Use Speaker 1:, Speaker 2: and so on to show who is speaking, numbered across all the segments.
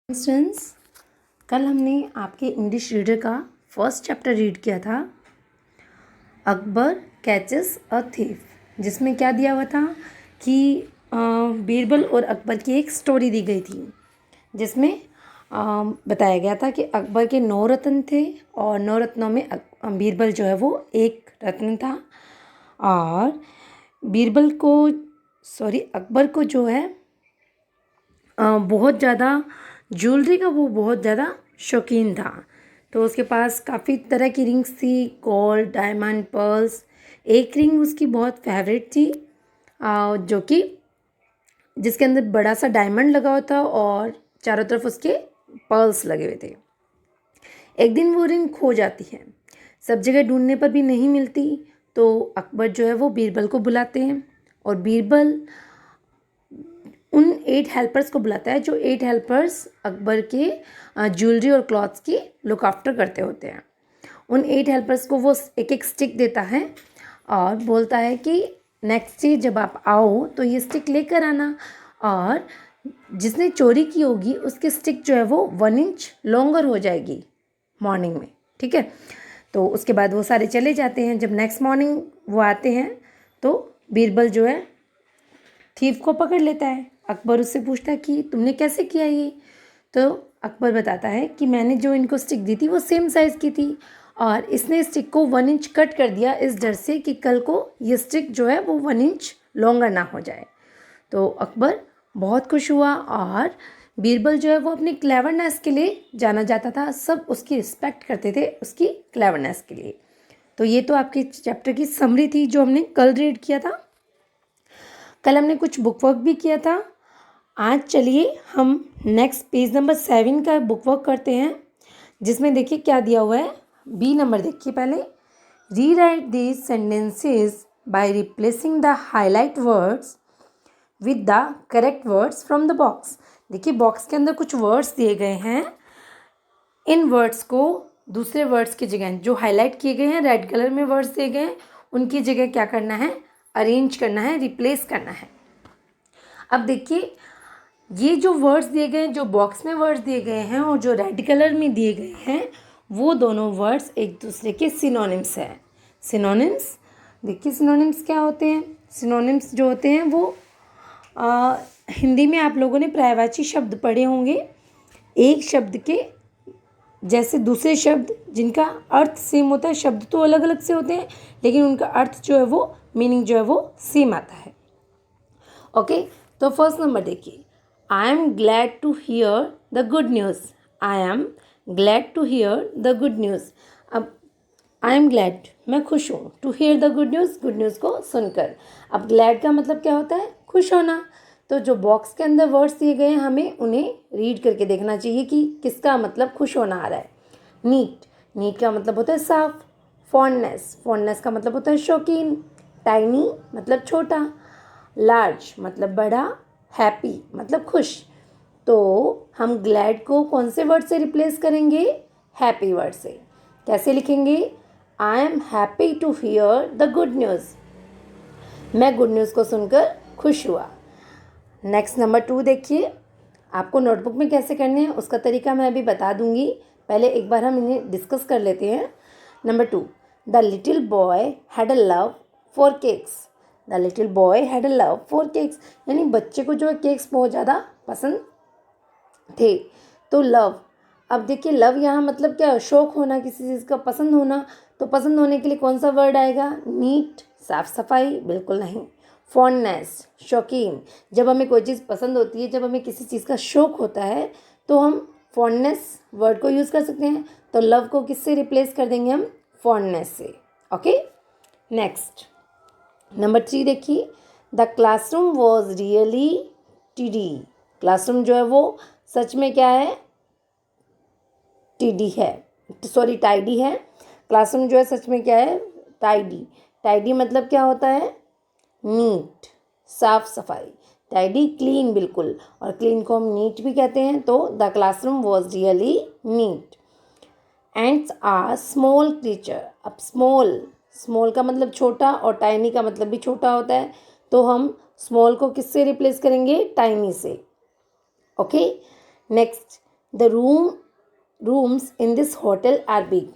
Speaker 1: Students, कल हमने आपके इंग्लिश रीडर का फर्स्ट चैप्टर रीड किया था, अकबर कैचेस अ थीफ, जिसमें क्या दिया हुआ था कि बीरबल और अकबर की एक स्टोरी दी गई थी, जिसमें बताया गया था कि अकबर के 9 रत्न थे और 9 रत्नों में बीरबल जो है वो एक रत्न था। और अकबर को जो है बहुत ज़्यादा ज्वेलरी का वो बहुत ज़्यादा शौकीन था। तो उसके पास काफ़ी तरह की रिंग्स थी, गोल्ड, डायमंड, पर्ल्स। एक रिंग उसकी बहुत फेवरेट थी, जो कि जिसके अंदर बड़ा सा डायमंड लगा हुआ था और चारों तरफ उसके पर्ल्स लगे हुए थे। एक दिन वो रिंग खो जाती है, सब जगह ढूंढने पर भी नहीं मिलती। तो अकबर जो है वो बीरबल को बुलाते हैं और बीरबल उन 8 हेल्पर्स को बुलाता है, जो 8 हेल्पर्स अकबर के ज्वेलरी और क्लॉथ्स की लुक आफ्टर करते होते हैं। उन 8 हेल्पर्स को वो एक एक स्टिक देता है और बोलता है कि नेक्स्ट डे जब आप आओ तो ये स्टिक लेकर आना, और जिसने चोरी की होगी उसकी स्टिक जो है वो 1 इंच लॉन्गर हो जाएगी मॉर्निंग में। ठीक है, तो उसके बाद वो सारे चले जाते हैं। जब नेक्स्ट मॉर्निंग वो आते हैं तो बीरबल जो है थीफ को पकड़ लेता है। अकबर उससे पूछता है कि तुमने कैसे किया ये? तो अकबर बताता है कि मैंने जो इनको स्टिक दी थी वो सेम साइज़ की थी और इसने स्टिक को 1 इंच कट कर दिया इस डर से कि कल को ये स्टिक जो है वो 1 इंच लॉन्गर ना हो जाए। तो अकबर बहुत खुश हुआ और बीरबल जो है वो अपनी क्लेवरनेस के लिए जाना जाता था। सब उसकी रिस्पेक्ट करते थे उसकी क्लेवरनेस के लिए। तो ये तो आपके चैप्टर की समरी थी जो हमने कल रीड किया था। कल हमने कुछ बुक वर्क भी किया था। आज चलिए हम नेक्स्ट पेज नंबर 7 का बुक वर्क करते हैं, जिसमें देखिए क्या दिया हुआ है। बी नंबर देखिए पहले, री right these sentences by replacing the highlight words with the correct words from the box. देखिए बॉक्स के अंदर कुछ वर्ड्स दिए गए हैं, इन वर्ड्स को दूसरे वर्ड्स की जगह जो हाईलाइट किए गए हैं, रेड कलर में वर्ड्स दिए गए हैं, उनकी जगह क्या करना है, अरेंज करना है, रिप्लेस करना है। अब देखिए ये जो वर्ड्स दिए गए हैं, जो बॉक्स में वर्ड्स दिए गए हैं और जो रेड कलर में दिए गए हैं, वो दोनों वर्ड्स एक दूसरे के सिनोनिम्स हैं। सिनोनिम्स देखिए, सिनोनिम्स क्या होते हैं? सिनोनिम्स जो होते हैं वो हिंदी में आप लोगों ने पर्यायवाची शब्द पढ़े होंगे। एक शब्द के जैसे दूसरे शब्द जिनका अर्थ सेम होता है, शब्द तो अलग अलग से होते हैं लेकिन उनका अर्थ जो है वो, मीनिंग जो है वो सेम आता है। ओके, तो फर्स्ट नंबर देखिए, I am glad to hear the good news. I am glad to hear the good news. अब आई एम ग्लैड, मैं खुश हूँ, to hear the good news, good news को सुनकर। अब ग्लैड का मतलब क्या होता है? खुश होना। तो जो बॉक्स के अंदर वर्ड्स दिए गए हैं हमें उन्हें रीड करके देखना चाहिए कि किसका मतलब खुश होना आ रहा है। नीट, नीट का मतलब होता है साफ। फॉन्डनेस, फॉन्डनेस का मतलब होता है शौकीन। टाइनी मतलब छोटा। लार्ज मतलब बड़ा। हैप्पी मतलब खुश। तो हम ग्लैड को कौन से वर्ड से रिप्लेस करेंगे? हैप्पी वर्ड से। कैसे लिखेंगे? I am happy to hear the good news, मैं गुड न्यूज़ को सुनकर खुश हुआ। नेक्स्ट नंबर 2 देखिए, आपको नोटबुक में कैसे करने हैं उसका तरीका मैं अभी बता दूंगी, पहले एक बार हम इन्हें डिस्कस कर लेते हैं। Number 2, the little boy had a love for cakes. The little boy had a love for cakes, यानी बच्चे को जो है केक्स बहुत ज़्यादा पसंद थे। तो लव, अब देखिए लव यहाँ मतलब क्या, शौक होना, किसी चीज़ का पसंद होना। तो पसंद होने के लिए कौन सा वर्ड आएगा? नीट, साफ सफाई, बिल्कुल नहीं। फॉन्डनेस, शौकीन, जब हमें कोई चीज़ पसंद होती है, जब हमें किसी चीज़ का शौक होता है तो हम फॉन्डनेस वर्ड को यूज़ कर सकते हैं। तो लव को किससे रिप्लेस कर देंगे हम? फॉन्डनेस से। ओके, नेक्स्ट नंबर 3 देखिए, the classroom was really TD. Classroom जो है वो सच में क्या है? टीडी है, सॉरी टाइडी है। क्लासरूम जो है सच में क्या है? टाइडी। टाइडी मतलब क्या होता है? नीट, साफ सफाई। टाइडी क्लीन, बिल्कुल, और क्लीन को हम नीट भी कहते हैं। तो the classroom was really neat. Ants are small creature. अब स्मॉल, स्मॉल का मतलब छोटा और टाइनी का मतलब भी छोटा होता है। तो हम स्मॉल को किससे रिप्लेस करेंगे? टाइनी से। Okay, next the rooms in this hotel are big.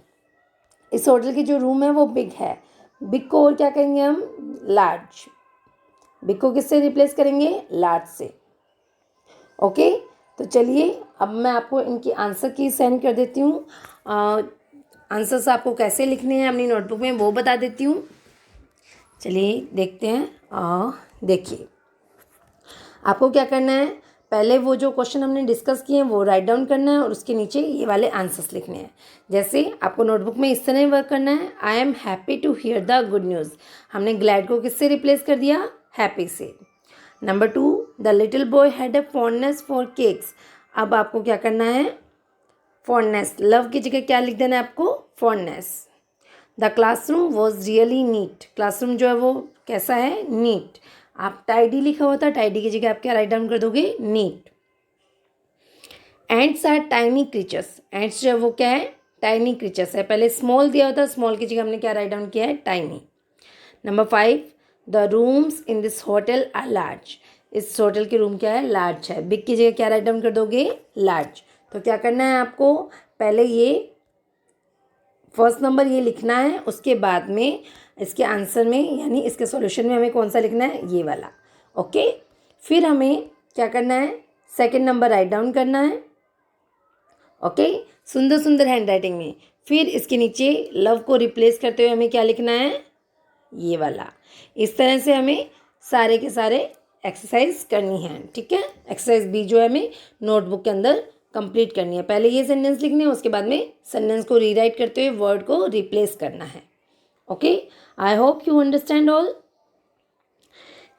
Speaker 1: इस होटल की जो रूम है वो बिग है। बिग को और क्या कहेंगे हम? लार्ज। बिग को किससे रिप्लेस करेंगे? लार्ज से। ओके, तो चलिए अब मैं आपको इनकी आंसर की सेंड कर देती हूँ। आंसर्स आपको कैसे लिखने हैं अपनी नोटबुक में वो बता देती हूँ। चलिए देखते हैं। देखिए आपको क्या करना है, पहले वो जो क्वेश्चन हमने डिस्कस किए हैं वो राइट डाउन करना है और उसके नीचे ये वाले आंसर्स लिखने हैं। जैसे आपको नोटबुक में इस तरह वर्क करना है, I am happy to hear the good news. हमने ग्लैड को किससे रिप्लेस कर दिया? हैप्पी से। Number 2, the little boy had a fondness for cakes. अब आपको क्या करना है? फॉन्डनेस, लव की जगह क्या लिख देना है आपको? Fondness. The classroom was really neat. Classroom जो है वो कैसा है? नीट। आप टाइडी लिखा हुआ था, टाइडी की जगह आप क्या राइट डाउन कर दोगे? Neat. Ants are tiny creatures. Ants जो है वो क्या है? टाइनी क्रीचर्स है। पहले स्मॉल दिया होता, स्मॉल की जगह हमने क्या राइट डाउन किया है? Tiny. Number 5, the rooms in this hotel are large. इस होटल के रूम क्या है? लार्ज है। बिग की जगह क्या राइट डाउन कर दोगे? लार्ज। तो क्या करना है आपको? पहले ये फर्स्ट नंबर ये लिखना है, उसके बाद में इसके आंसर में यानी इसके सॉल्यूशन में हमें कौन सा लिखना है? ये वाला। ओके, फिर हमें क्या करना है? सेकंड नंबर राइट डाउन करना है। ओके, सुंदर सुंदर हैंड राइटिंग में। फिर इसके नीचे लव को रिप्लेस करते हुए हमें क्या लिखना है? ये वाला। इस तरह से हमें सारे के सारे एक्सरसाइज करनी है। ठीक है, एक्सरसाइज बी जो है हमें नोटबुक के अंदर कंप्लीट करनी है। पहले ये सेंटेंस लिखने हैं, उसके बाद में सेंटेंस को रीराइट करते हुए वर्ड को रिप्लेस करना है। Okay, I hope you understand all.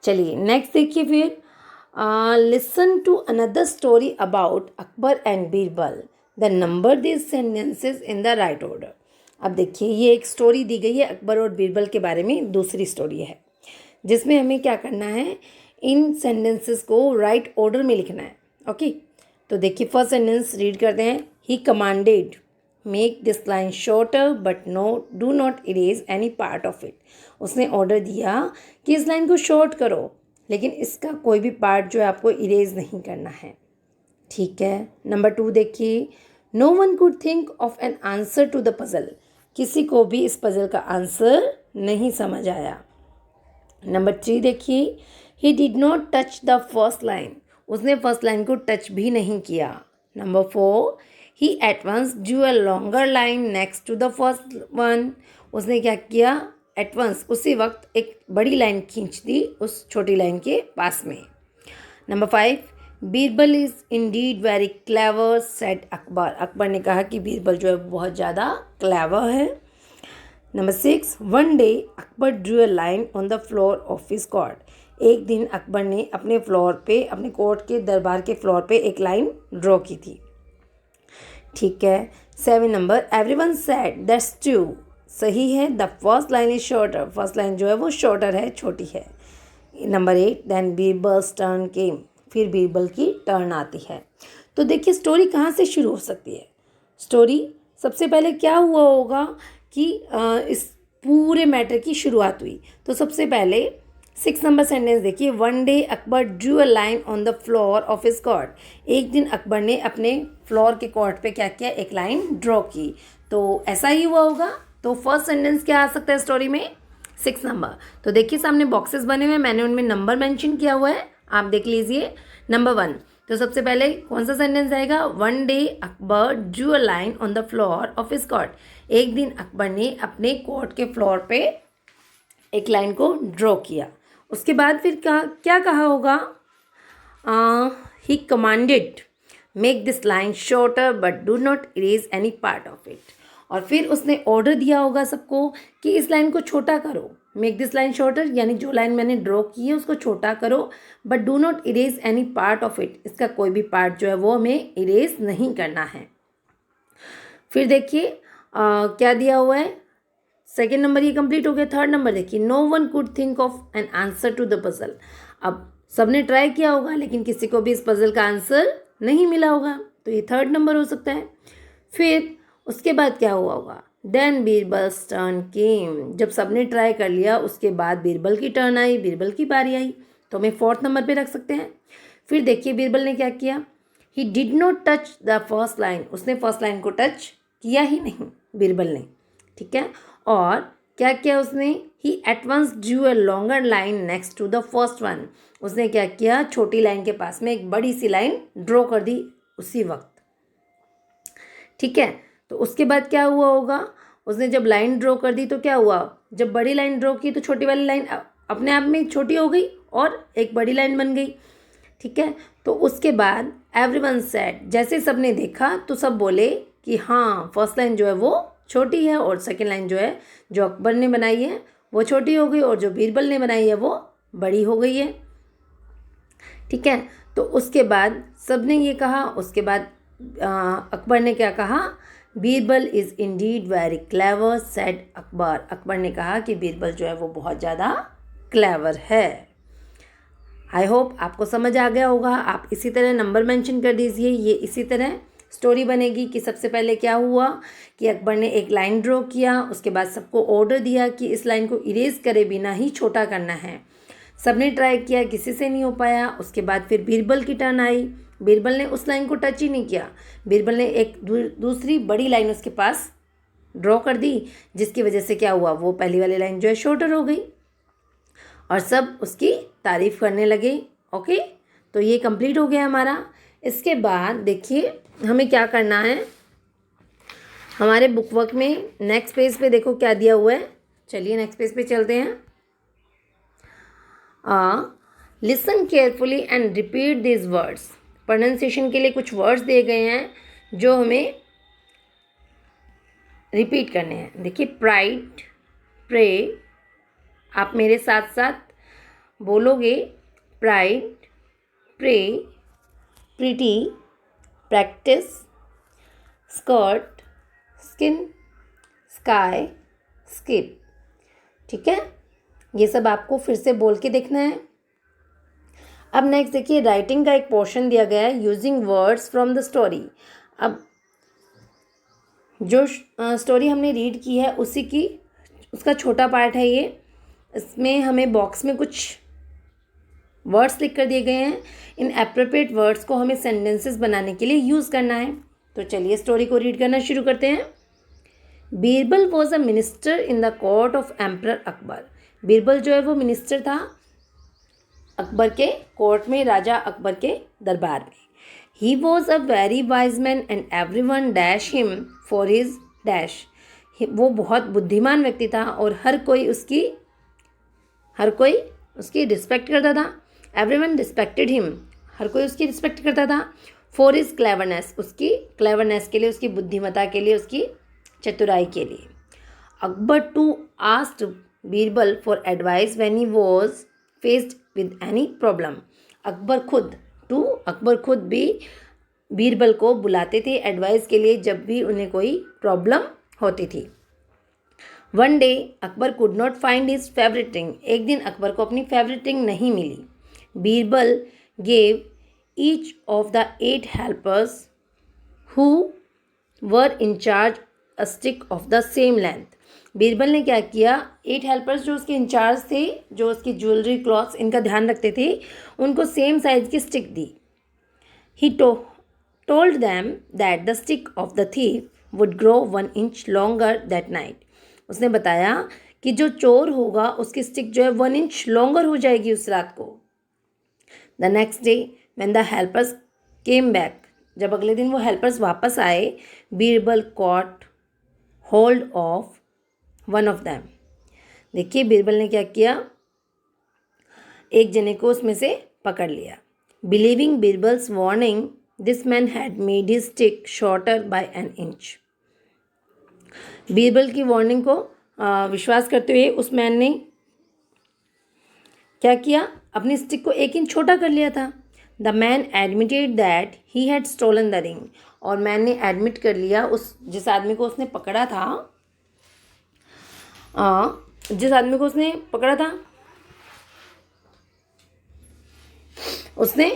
Speaker 1: चलिए नेक्स्ट देखिए फिर, listen to another story about Akbar and Birbal, the number this sentences in the right order. अब देखिए ये एक स्टोरी दी गई है अकबर और बीरबल के बारे में, दूसरी स्टोरी है जिसमें हमें क्या करना है? इन सेंटेंसेस को राइट ऑर्डर में लिखना है। ओके, तो देखिए फर्स्ट सेंटेंस रीड करते हैं। He commanded make this line shorter but do not erase any part of it. उसने ऑर्डर दिया कि इस लाइन को शॉर्ट करो, लेकिन इसका कोई भी पार्ट जो है आपको इरेज नहीं करना है। ठीक है। नंबर 2 देखिए, no one could think of an answer to the puzzle. किसी को भी इस पजल का आंसर नहीं समझ आया। नंबर 3 देखिए, he did not touch the first line. उसने फर्स्ट लाइन को टच भी नहीं किया। Number 4, he at once drew a longer line next to the first one. उसने क्या किया? एट वंस, उसी वक्त एक बड़ी लाइन खींच दी उस छोटी लाइन के पास में। Number 5, Birbal is Indeed very clever said Akbar. Akbar ने कहा कि बीरबल जो है बहुत ज़्यादा क्लेवर है। Number 6, one day Akbar drew a line on the floor of his court. एक दिन अकबर ने अपने फ्लोर पे, अपने कोर्ट के दरबार के फ्लोर पे एक लाइन ड्रॉ की थी। ठीक है। 7 number, everyone said that's true. सही है, the first line is shorter. First line जो है वो शॉर्टर है, छोटी है। Number 8, then Birbal's turn came. फिर बीरबल की टर्न आती है। तो देखिए स्टोरी कहाँ से शुरू हो सकती है? स्टोरी सबसे पहले क्या हुआ होगा कि इस पूरे मैटर की शुरुआत हुई। तो सबसे पहले 6 नंबर सेंटेंस देखिए, one day Akbar drew a line on the floor of his court. एक दिन अकबर ने अपने फ्लोर के कोर्ट पे क्या किया? एक लाइन ड्रॉ की। तो ऐसा ही हुआ होगा। तो फर्स्ट सेंटेंस क्या आ सकता है स्टोरी में? 6 नंबर। तो देखिए सामने बॉक्सेस बने हुए हैं, मैंने उनमें नंबर मेंशन किया हुआ है, आप देख लीजिए। नंबर 1, तो सबसे पहले कौन सा सेंटेंस आएगा? One day Akbar drew a line on the floor of his court. एक दिन अकबर ने अपने कोर्ट के फ्लोर पे एक लाइन को ड्रॉ किया। उसके बाद फिर क्या कहा होगा? He commanded make this line shorter but do not erase any part of it. और फिर उसने ऑर्डर दिया होगा सबको कि इस लाइन को छोटा करो। मेक दिस लाइन शॉर्टर यानी जो लाइन मैंने ड्रॉ की है उसको छोटा करो, but do not erase any part of it. इसका कोई भी पार्ट जो है वो हमें इरेज नहीं करना है। फिर देखिए क्या दिया हुआ है? सेकेंड नंबर ये कंप्लीट हो गया। थर्ड नंबर देखिए, no one could think of an answer to the puzzle. अब सबने ट्राई किया होगा लेकिन किसी को भी इस पजल का आंसर नहीं मिला होगा, तो ये थर्ड नंबर हो सकता है। फिर उसके बाद क्या हुआ होगा? Then Birbal's turn came. जब सबने ट्राई कर लिया उसके बाद बीरबल की टर्न आई, बीरबल की बारी आई, तो हमें फोर्थ नंबर पे रख सकते हैं। फिर देखिए बीरबल ने क्या किया? ही did not touch the first line, उसने फर्स्ट लाइन को टच किया ही नहीं बीरबल ने, ठीक है। और क्या किया उसने, he at once drew a longer line next to the first one, उसने क्या किया, छोटी लाइन के पास में एक बड़ी सी लाइन ड्रॉ कर दी उसी वक्त, ठीक है। तो उसके बाद क्या हुआ होगा, उसने जब लाइन ड्रॉ कर दी तो क्या हुआ, जब बड़ी लाइन ड्रॉ की तो छोटी वाली लाइन अपने आप में छोटी हो गई और एक बड़ी लाइन बन गई, ठीक है। तो उसके बाद एवरीवन सेड, जैसे सबने देखा तो सब बोले कि हाँ फर्स्ट लाइन जो है वो छोटी है और सेकंड लाइन जो है जो अकबर ने बनाई है वो छोटी हो गई और जो बीरबल ने बनाई है वो बड़ी हो गई है, ठीक है। तो उसके बाद सबने ये कहा, उसके बाद अकबर ने क्या कहा, Birbal is Indeed very clever said Akbar, Akbar ने कहा कि बीरबल जो है वो बहुत ज़्यादा क्लेवर है। आई होप आपको समझ आ गया होगा। आप इसी तरह नंबर मेंशन कर दीजिए, ये इसी तरह स्टोरी बनेगी कि सबसे पहले क्या हुआ कि अकबर ने एक लाइन ड्रॉ किया, उसके बाद सबको ऑर्डर दिया कि इस लाइन को इरेज करे बिना ही छोटा करना है। सबने ट्राई किया, किसी से नहीं हो पाया। उसके बाद फिर बीरबल की टर्न आई, बीरबल ने उस लाइन को टच ही नहीं किया, बीरबल ने एक दूसरी बड़ी लाइन उसके पास ड्रॉ कर दी, जिसकी वजह से क्या हुआ, वो पहली वाली लाइन जो है शॉर्टर हो गई और सब उसकी तारीफ़ करने लगे। ओके, तो ये कंप्लीट हो गया हमारा। इसके बाद देखिए हमें क्या करना है, हमारे बुक वर्क में नेक्स्ट पेज पे देखो क्या दिया हुआ है। चलिए नेक्स्ट पेज पे चलते हैं। Listen carefully and repeat this words, pronunciation के लिए कुछ वर्ड्स दिए गए हैं जो हमें रिपीट करने हैं। देखिए प्राइड, प्रे, आप मेरे साथ साथ बोलोगे, pride, pray, pretty, practice, skirt, skin, sky, skip, ठीक है। ये सब आपको फिर से बोल के देखना है। अब नेक्स्ट देखिए राइटिंग का एक पोर्शन दिया गया है, using words from the story. अब जो स्टोरी हमने रीड की है उसका छोटा पार्ट है ये, इसमें हमें बॉक्स में कुछ वर्ड्स लिख कर दिए गए हैं। इन एप्रोप्रिएट वर्ड्स को हमें सेंटेंसेस बनाने के लिए यूज़ करना है। तो चलिए स्टोरी को रीड करना शुरू करते हैं। Birbal was a minister in the court of emperor Akbar, Birbal जो है वो मिनिस्टर था अकबर के कोर्ट में, राजा अकबर के दरबार में। He was a very wise man and every one dash him for his dash, वो बहुत बुद्धिमान व्यक्ति था और हर कोई उसकी रिस्पेक्ट करता था। एवरी वन रिस्पेक्टेड हिम, हर कोई उसकी रिस्पेक्ट करता था। फॉर हिज क्लेवरनेस, उसकी क्लेवरनेस के लिए, उसकी बुद्धिमत्ता के लिए, उसकी चतुराई के लिए। Akbar too asked Birbal for advice when he was faced with any problem, Akbar खुद भी बीरबल को बुलाते थे एडवाइस के लिए जब भी उन्हें कोई प्रॉब्लम होती थी। One day Akbar could not find his favourite ring, एक दिन अकबर को अपनी फेवरेट रिंग नहीं मिली। Birbal gave each of the 8 helpers who were in charge a stick of the same length, Birbal ने क्या किया, 8 हेल्पर्स जो उसके इंचार्ज थे, जो उसकी ज्वेलरी, क्लॉथ्स, इनका ध्यान रखते थे, उनको सेम साइज की stick the. He told them that the stick of the thief would grow 1 inch longer that night, उसने बताया कि जो चोर होगा उसकी स्टिक जो है 1 इंच लॉन्गर हो जाएगी उस रात को। The next day when the helpers came back, जब अगले दिन वो हेल्पर्स वापस आए, Birbal cot hold of one of them, देखिए बीरबल ने क्या किया, एक जने को उसमें से पकड़ लिया। Believing Birbal's warning this man had made his stick shorter by an inch, Birbal की वार्निंग को विश्वास करते हुए उस मैन ने क्या किया, अपनी स्टिक को 1 इंच छोटा कर लिया था। The man admitted that he had stolen the ring, और मैन ने एडमिट कर लिया, जिस आदमी को उसने पकड़ा था, उसने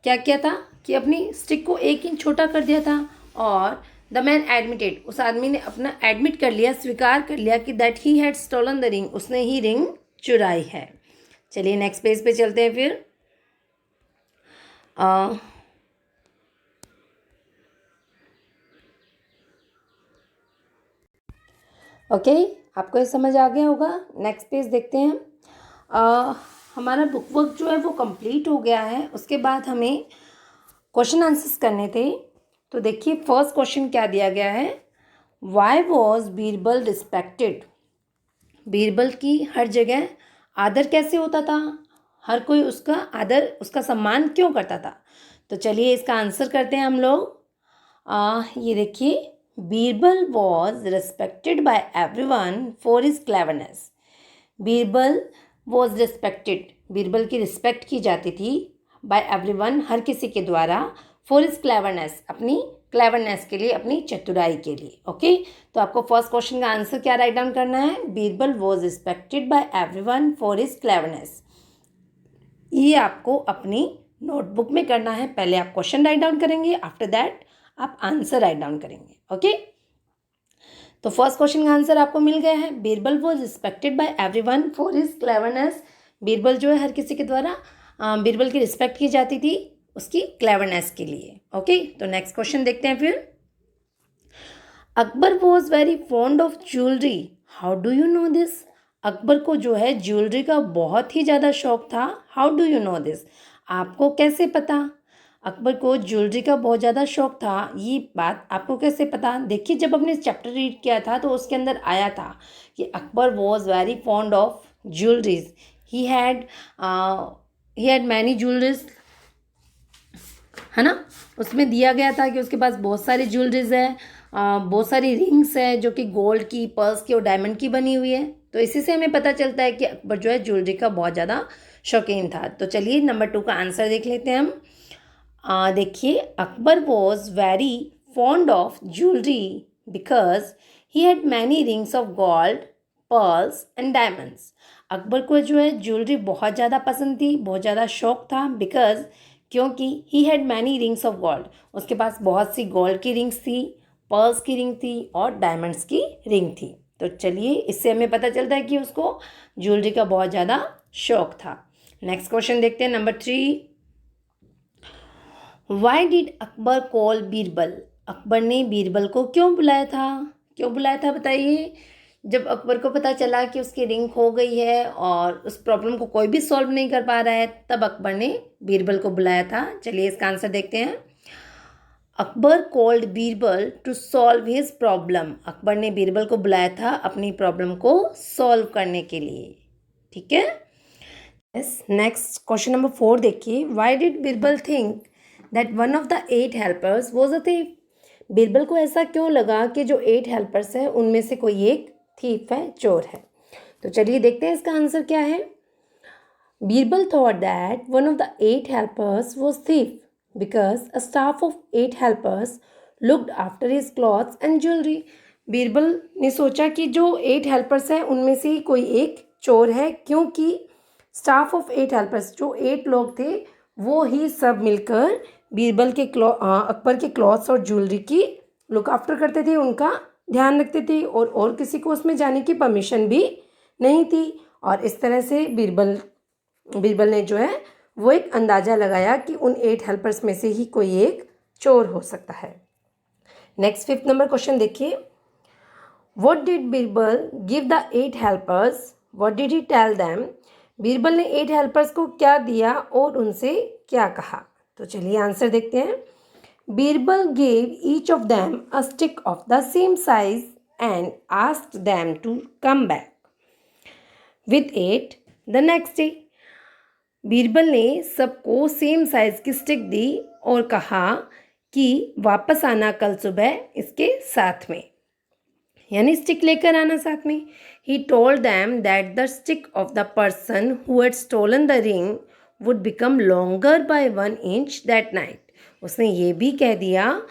Speaker 1: क्या किया था कि अपनी स्टिक को 1 इंच छोटा कर दिया था। और द मैन एडमिटेड, उस आदमी ने अपना एडमिट कर लिया, स्वीकार कर लिया कि that he had stolen the ring, उसने ही रिंग चुराई है। चलिए नेक्स्ट पेज पे चलते हैं फिर। ओके, आपको ये समझ आ गया होगा। नेक्स्ट पेज देखते हैं। हमारा बुक वर्क जो है वो कंप्लीट हो गया है। उसके बाद हमें क्वेश्चन आंसर्स करने थे। तो देखिए फर्स्ट क्वेश्चन क्या दिया गया है, why was Birbal respected. Birbal की हर जगह आदर कैसे होता था, हर कोई उसका आदर, उसका सम्मान क्यों करता था। तो चलिए इसका आंसर करते हैं हम लोग। ये देखिए, Birbal was respected by everyone for his cleverness. Birbal was respected, Birbal की रिस्पेक्ट की जाती थी बाय एवरीवन, हर किसी के द्वारा, फॉर हिज क्लेवरनेस, अपनी क्लेवरनेस के लिए, अपनी चतुराई के लिए। ओके, तो आपको फर्स्ट क्वेश्चन का आंसर क्या राइट डाउन करना है, Birbal was respected by everyone for his cleverness. ये आपको अपनी नोटबुक में करना है। पहले आप क्वेश्चन राइट डाउन करेंगे, आफ्टर दैट आप आंसर राइट डाउन करेंगे। ओके, तो फर्स्ट क्वेश्चन का आंसर आपको मिल गया है, Birbal was respected by everyone for his cleverness. Birbal जो है हर किसी के द्वारा बीरबल की रिस्पेक्ट की जाती थी उसकी क्लेवरनेस के लिए। ओके, तो नेक्स्ट क्वेश्चन देखते हैं फिर। Akbar was very fond of jewellery, how do you know this. Akbar को जो है ज्वेलरी का बहुत ही ज़्यादा शौक था। How do you know this, आपको कैसे पता। अकबर को ज्वेलरी का बहुत ज़्यादा शौक था, ये बात आपको कैसे पता। देखिए जब हमने चैप्टर रीड किया था तो उसके अंदर आया था कि Akbar was very fond of jewelleries, he had many jewelleries, है ना। उसमें दिया गया था कि उसके पास बहुत सारी ज्वेलरीज है, बहुत सारी रिंग्स है जो कि गोल्ड की, पर्स की और डायमंड की बनी हुई है। तो इसी से हमें पता चलता है कि अकबर जो है ज्वेलरी का बहुत ज़्यादा शौकीन था। तो चलिए नंबर 2 का आंसर देख लेते हैं हम। देखिए, Akbar was very fond of jewellery because he had many rings of gold, pearls and diamonds. Akbar को जो है ज्वेलरी बहुत ज़्यादा पसंद थी, बहुत ज़्यादा शौक था, बिकॉज क्योंकि he had many rings of gold, उसके पास बहुत सी गोल्ड की रिंग्स थी, पर्ल्स की रिंग थी और डायमंड्स की रिंग थी। तो चलिए इससे हमें पता चलता है कि उसको ज्वेलरी का बहुत ज़्यादा शौक था। नेक्स्ट क्वेश्चन देखते हैं, number 3। Why did Akbar call Birbal, Akbar ने बीरबल को क्यों बुलाया था, क्यों बुलाया था बताइए। जब अकबर को पता चला कि उसकी रिंग खो गई है और उस प्रॉब्लम को कोई भी सॉल्व नहीं कर पा रहा है, तब अकबर ने बीरबल को बुलाया था। चलिए इसका आंसर देखते हैं। Akbar called Birbal to solve his problem, Akbar ने बीरबल को बुलाया था अपनी प्रॉब्लम को सॉल्व करने के लिए। ठीक है, यस। नेक्स्ट क्वेश्चन नंबर 4 देखिए, why did Birbal think that one of the 8 helpers was a thief. Birbal को ऐसा क्यों लगा कि जो 8 हेल्पर्स हैं उनमें से कोई एक थीफ है, चोर है। तो चलिए देखते हैं इसका आंसर क्या है। Birbal thought that one of the 8 helpers was thief because a staff of 8 helpers looked after his clothes and jewellery. Birbal ने सोचा कि जो 8 हेल्पर्स हैं उनमें से ही कोई एक चोर है, क्योंकि स्टाफ ऑफ 8 हेल्पर्स, जो 8 लोग थे वो ही सब मिलकर बीरबल के अकबर के क्लॉथ्स और ज्वेलरी की लुक आफ्टर करते थे, उनका ध्यान रखते थे, और किसी को उसमें जाने की परमिशन भी नहीं थी। और इस तरह से बीरबल ने जो है वो एक अंदाज़ा लगाया कि उन 8 हेल्पर्स में से ही कोई एक चोर हो सकता है। नेक्स्ट 5th नंबर क्वेश्चन देखिए, what did Birbal give the 8 helpers, what did he tell them. Birbal ने 8 हेल्पर्स को क्या दिया और उनसे क्या कहा। तो चलिए आंसर देखते हैं। Birbal gave each of them a stick of the same size and asked them to come back with it the next day. Birbal ने सबको सेम साइज की स्टिक दी और कहा कि वापस आना कल सुबह इसके साथ में, यानी स्टिक लेकर आना साथ में। He told them that the stick of the person who had stolen the ring would become longer by 1 inch that night. उसने ये भी कह दिया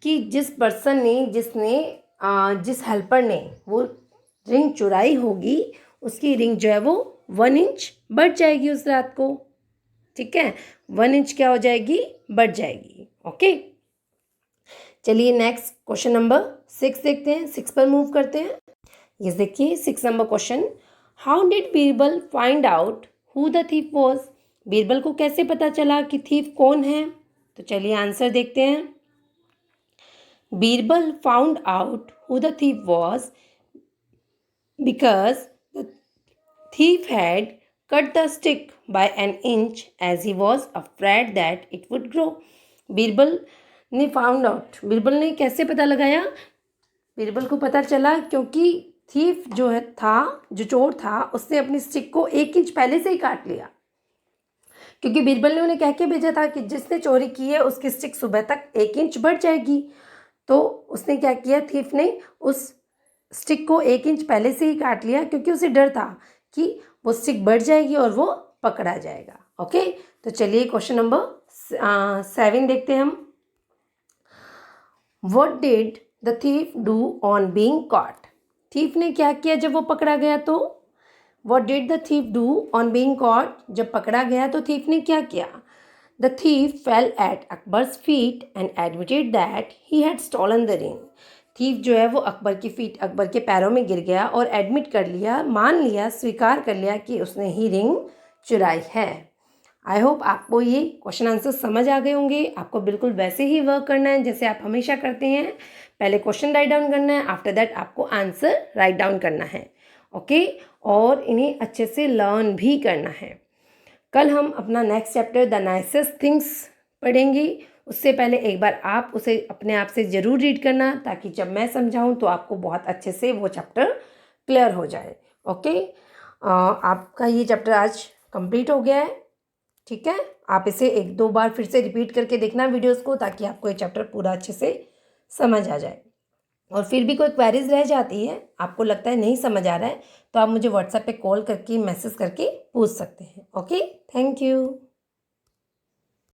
Speaker 1: कि जिस पर्सन ने, जिस हेल्पर ने वो रिंग चुराई होगी, उसकी रिंग जो है वो 1 इंच बढ़ जाएगी उस रात को। ठीक है, 1 इंच क्या हो जाएगी, बढ़ जाएगी। ओके, चलिए नेक्स्ट क्वेश्चन नंबर 6 देखते हैं, 6 पर मूव करते हैं। ये देखिए 6 number question, how did Birbal find out who the thief was. Birbal को कैसे पता चला कि थीफ कौन है। तो चलिए आंसर देखते हैं। Birbal found out who the thief was because the thief had cut the stick by an inch as he was afraid that it would grow. Birbal ने फाउंड आउट, बीरबल ने कैसे पता लगाया? बीरबल को पता चला क्योंकि थीफ जो है था, जो चोर था, उसने अपनी स्टिक को 1 इंच पहले से ही काट लिया, क्योंकि बीरबल ने उन्हें कह के भेजा था कि जिसने चोरी की है उसकी स्टिक सुबह तक 1 इंच बढ़ जाएगी। तो उसने क्या किया, थीफ ने उस स्टिक को 1 इंच पहले से ही काट लिया, क्योंकि उसे डर था कि वो स्टिक बढ़ जाएगी और वो पकड़ा जाएगा। ओके, तो चलिए क्वेश्चन नंबर 7 देखते हैं हम। What did the thief do on being caught? Thief ने क्या किया जब वो पकड़ा गया? तो What did the thief do on being caught? जब पकड़ा गया तो थीफ ने क्या किया? The thief fell at Akbar's feet and admitted that he had stolen the ring. Thief जो है वो अकबर के पैरों में गिर गया और एडमिट कर लिया, मान लिया, स्वीकार कर लिया कि उसने ही रिंग चुराई है। आई होप आपको ये क्वेश्चन आंसर समझ आ गए होंगे। आपको बिल्कुल वैसे ही वर्क करना है जैसे आप हमेशा करते हैं। पहले क्वेश्चन राइट डाउन करना है, आफ्टर दैट आपको आंसर राइट डाउन करना है। ओके, और इन्हें अच्छे से लर्न भी करना है। कल हम अपना next chapter the nicest things पढ़ेंगे। उससे पहले एक बार आप उसे अपने आप से ज़रूर रीड करना, ताकि जब मैं समझाऊं तो आपको बहुत अच्छे से वो चैप्टर क्लियर हो जाए। ओके, आपका ये चैप्टर आज कंप्लीट हो गया है। ठीक है, आप इसे 1-2 बार फिर से रिपीट करके देखना वीडियोस को, ताकि आपको ये चैप्टर पूरा अच्छे से समझ आ जाए। और फिर भी कोई क्वेरीज रह जाती है, आपको लगता है नहीं समझ आ रहा है, तो आप मुझे व्हाट्सएप पे कॉल करके, मैसेज करके पूछ सकते हैं। Okay, thank you.